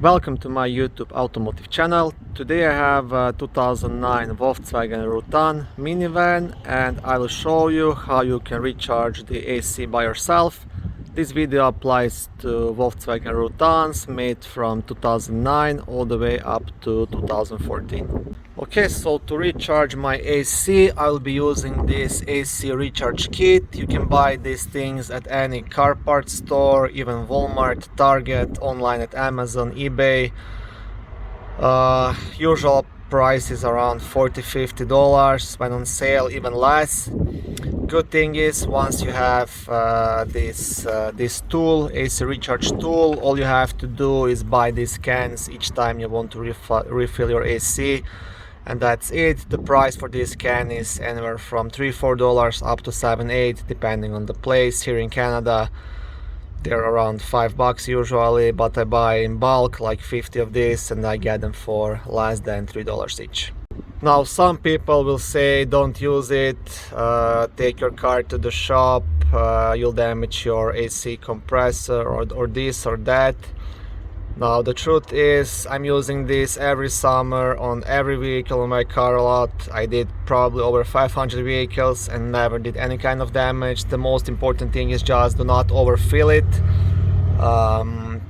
Welcome to my YouTube automotive channel. Today I have a 2009 Volkswagen Routan Minivan and I will show you how you can recharge the AC by yourself. This video applies to Volkswagen Routans made from 2009 all the way up to 2014. Okay, so to recharge my AC, I will be using this AC recharge kit. You can buy these things at any car parts store, even Walmart, Target, online at Amazon, eBay. Usual price is around $40–50, when on sale even less. Good thing is, once you have this tool, AC recharge tool, all you have to do is buy these cans each time you want to refill your AC, and that's it. The price for this can is anywhere from $3–4 up to $7–8 depending on the place. Here in Canada they're around $5 usually, but I buy in bulk like 50 of this and I get them for less than $3 each. Now some people will say don't use it, take your car to the shop, you'll damage your AC compressor or this or that. Now the truth is, I'm using this every summer on every vehicle in my car lot. I did probably over 500 vehicles and never did any kind of damage. The most important thing is just do not overfill it.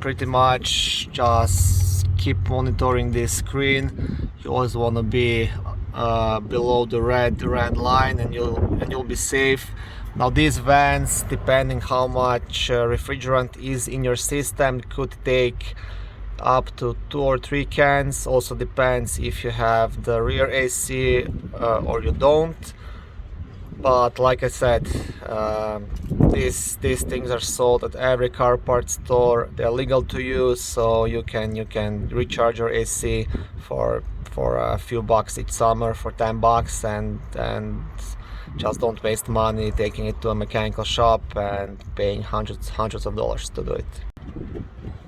Pretty much just keep monitoring this screen. You always want to be below the red line and you'll be safe. Now these vents, depending how much refrigerant is in your system, could take up to 2 or 3 cans. Also depends if you have the rear AC or you don't. But like I said, these things are sold at every car parts store. They're legal to use, so you can recharge your AC for a few bucks each summer, for $10, and just don't waste money taking it to a mechanical shop and paying hundreds of dollars to do it.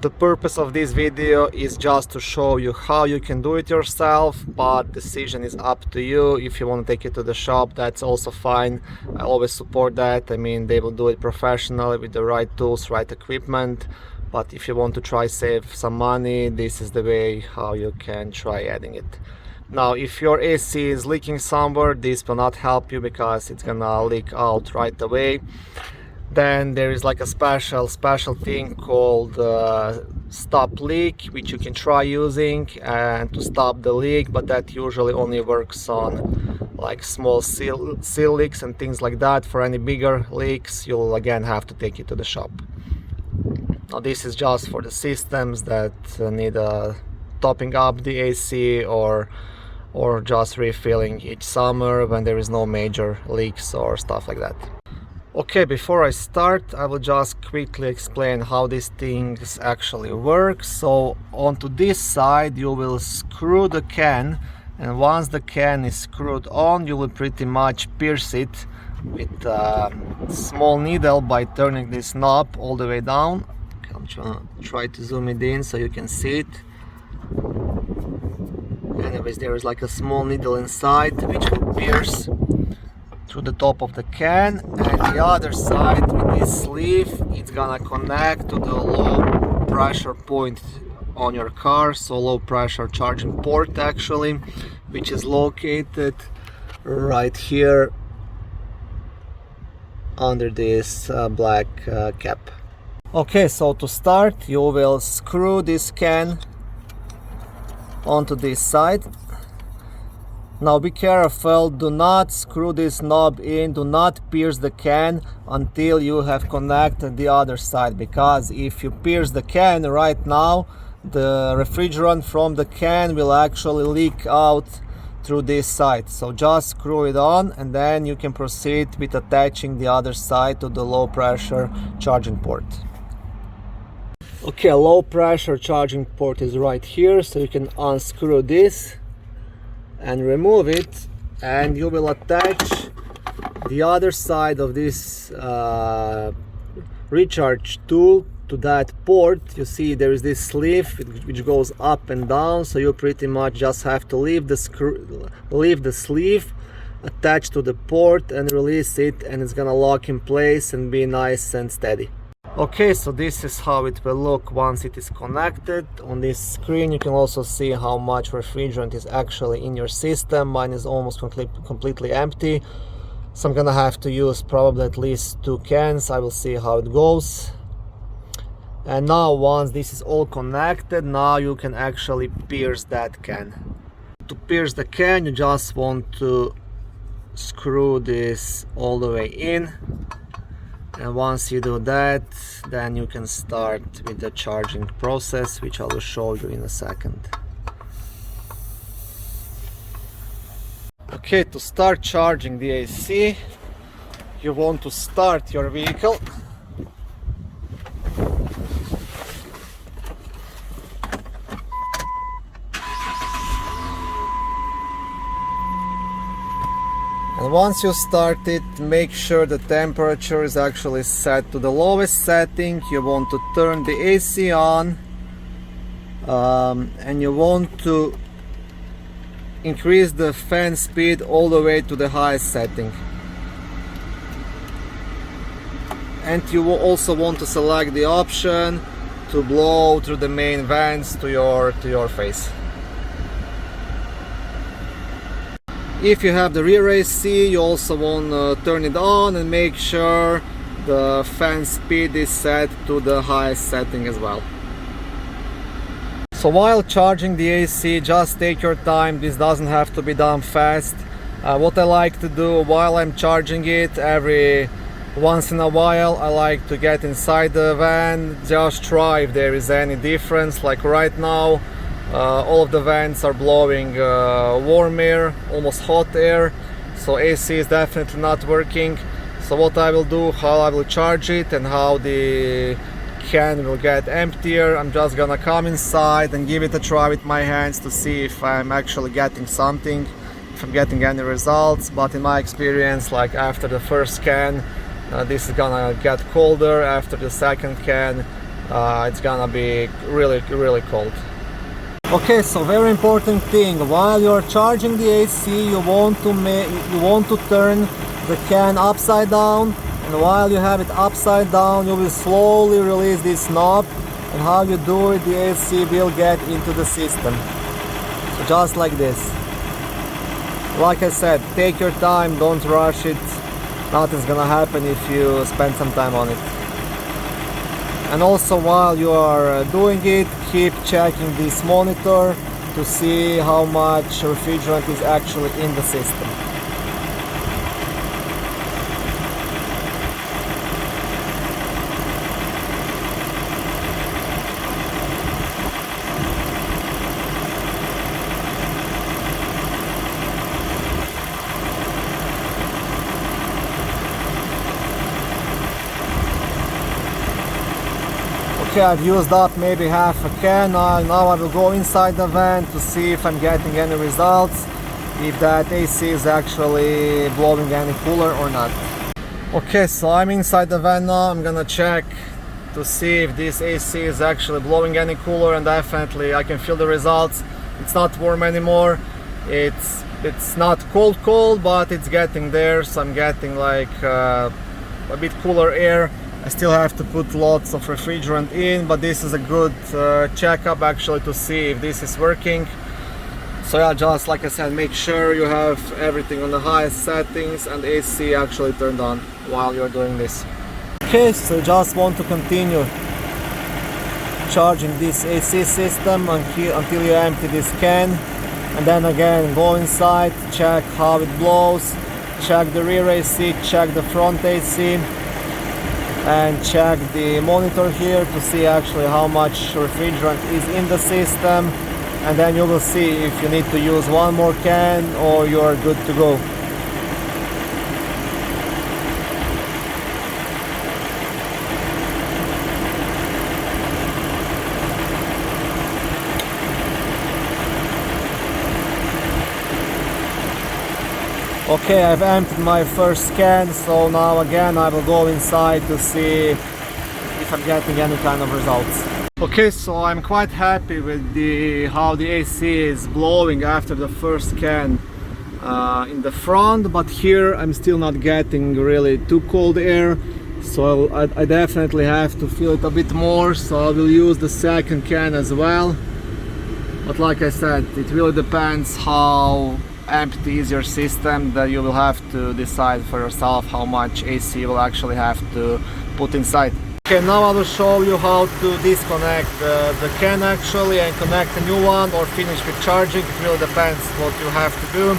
The purpose of this video is just to show you how you can do it yourself, but decision is up to you. If you want to take it to the shop, that's also fine. I always support that. I mean, they will do it professionally with the right tools, right equipment. But if you want to try save some money, this is the way how you can try adding it. Now, if your AC is leaking somewhere, this will not help you because it's gonna leak out right away. Then there is like a special thing called stop leak, which you can try using and to stop the leak, but that usually only works on like small seal leaks and things like that. For any bigger leaks, you'll again have to take it to the shop. Now this is just for the systems that need topping up the AC or just refilling each summer when there is no major leaks or stuff like that. Okay, before I start, I will just quickly explain how these things actually work. So onto this side you will screw the can, and once the can is screwed on, you will pretty much pierce it with a small needle by turning this knob all the way down. Okay, I'm try to zoom it in so you can see it. Anyways, there is like a small needle inside which will pierce through the top of the can, and the other side with this sleeve, it's gonna connect to the low pressure point on your car, so low pressure charging port actually, which is located right here under this black cap. Okay, so to start you will screw this can onto this side. Now be careful, do not screw this knob in, do not pierce the can until you have connected the other side, because if you pierce the can right now, the refrigerant from the can will actually leak out through this side. So just screw it on and then you can proceed with attaching the other side to the low pressure charging port. Okay, low pressure charging port is right here, so you can unscrew this and remove it, and you will attach the other side of this recharge tool to that port. You see there is this sleeve which goes up and down, so you pretty much just have to leave the sleeve attached to the port and release it, and it's gonna lock in place and be nice and steady. Okay, so this is how it will look once it is connected. On this screen you can also see how much refrigerant is actually in your system. Mine is almost completely empty, so I'm gonna have to use probably at least 2 cans. I will see how it goes. And now once this is all connected, now you can actually pierce that can. To pierce the can, you just want to screw this all the way in. And once you do that, then you can start with the charging process, which I will show you in a second. Okay, to start charging the AC, you want to start your vehicle. And once you start it, make sure the temperature is actually set to the lowest setting. You want to turn the AC on, and you want to increase the fan speed all the way to the highest setting. And you will also want to select the option to blow through the main vents to your face. If you have the rear AC, you also want to turn it on and make sure the fan speed is set to the highest setting as well. So while charging the AC, just take your time. This doesn't have to be done fast. What I like to do while I'm charging it, every once in a while I like to get inside the van, just try if there is any difference. Like right now, all of the vents are blowing warm air, almost hot air, so AC is definitely not working. So what I will do, how I will charge it and how the can will get emptier, I'm just gonna come inside and give it a try with my hands to see if I'm actually getting something, if I'm getting any results. But in my experience, like after the first can, this is gonna get colder. After the second can, it's gonna be really cold. Okay, so very important thing, while you're charging the AC, you want to turn the can upside down, and while you have it upside down, you will slowly release this knob, and how you do it, the AC will get into the system. So just like this. Like I said, take your time, don't rush it. Nothing's gonna happen if you spend some time on it. And also while you are doing it, keep checking this monitor to see how much refrigerant is actually in the system. Okay, I've used up maybe half a can. Now I will go inside the van to see if I'm getting any results, if that AC is actually blowing any cooler or not. Okay, so I'm inside the van now. I'm gonna check to see if this AC is actually blowing any cooler, and definitely I can feel the results. It's not warm anymore. It's not cold, but it's getting there, so I'm getting like a bit cooler air. I still have to put lots of refrigerant in, but this is a good checkup actually to see if this is working. So yeah, just like I said, make sure you have everything on the highest settings and AC actually turned on while you're doing this. Okay, so just want to continue charging this AC system until you empty this can, and then again go inside, check how it blows, check the rear AC, check the front AC, and check the monitor here to see actually how much refrigerant is in the system, and then you will see if you need to use one more can or you're good to go. Okay, I've emptied my first can, so now again I will go inside to see if I'm getting any kind of results. Okay, so I'm quite happy with how the AC is blowing after the first can in the front, but here I'm still not getting really too cold air. So I definitely have to fill it a bit more, so I will use the second can as well. But like I said, it really depends how empty is your system, that you will have to decide for yourself how much AC you will actually have to put inside. Okay, now I will show you how to disconnect the can actually and connect a new one or finish with charging. It really depends what you have to do.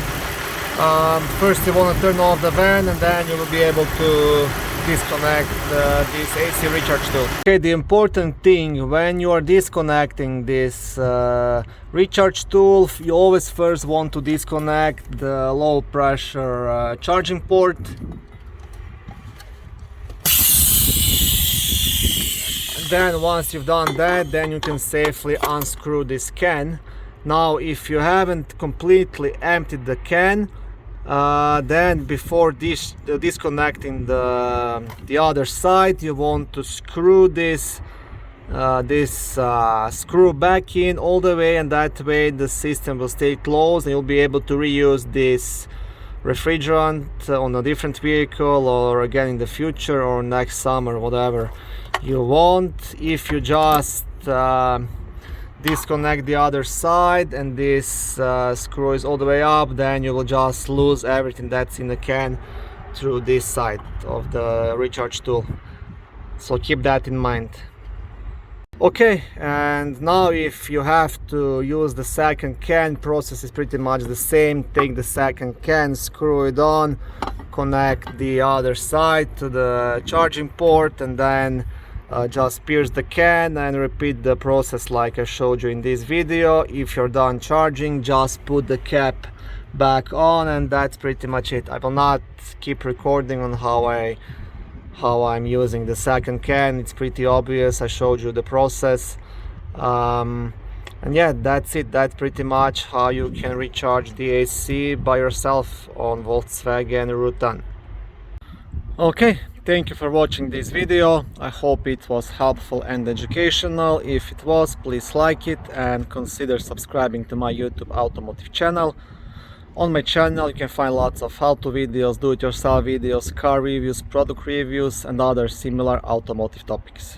First you want to turn off the van, and then you will be able to disconnect this AC recharge tool. Okay, the important thing when you are disconnecting this recharge tool, you always first want to disconnect the low pressure charging port. Then once you've done that, then you can safely unscrew this can. Now if you haven't completely emptied the can, then before disconnecting the other side, you want to screw this screw back in all the way, and that way the system will stay closed and you'll be able to reuse this refrigerant on a different vehicle, or again in the future, or next summer, whatever you want. If you just disconnect the other side and this screw is all the way up, then you will just lose everything that's in the can through this side of the recharge tool, so keep that in mind. Okay, and now if you have to use the second can, process is pretty much the same. Take the second can, screw it on, connect the other side to the charging port, and then just pierce the can and repeat the process like I showed you in this video. If you're done charging, just put the cap back on, and that's pretty much it. I will not keep recording on how I'm using the second can. It's pretty obvious. I showed you the process, and yeah, that's it. That's pretty much how you can recharge the AC by yourself on Volkswagen Routan. Okay, thank you for watching this video. I hope it was helpful and educational. If it was, please like it and consider subscribing to my YouTube automotive channel. On my channel you can find lots of how-to videos, do-it-yourself videos, car reviews, product reviews and other similar automotive topics.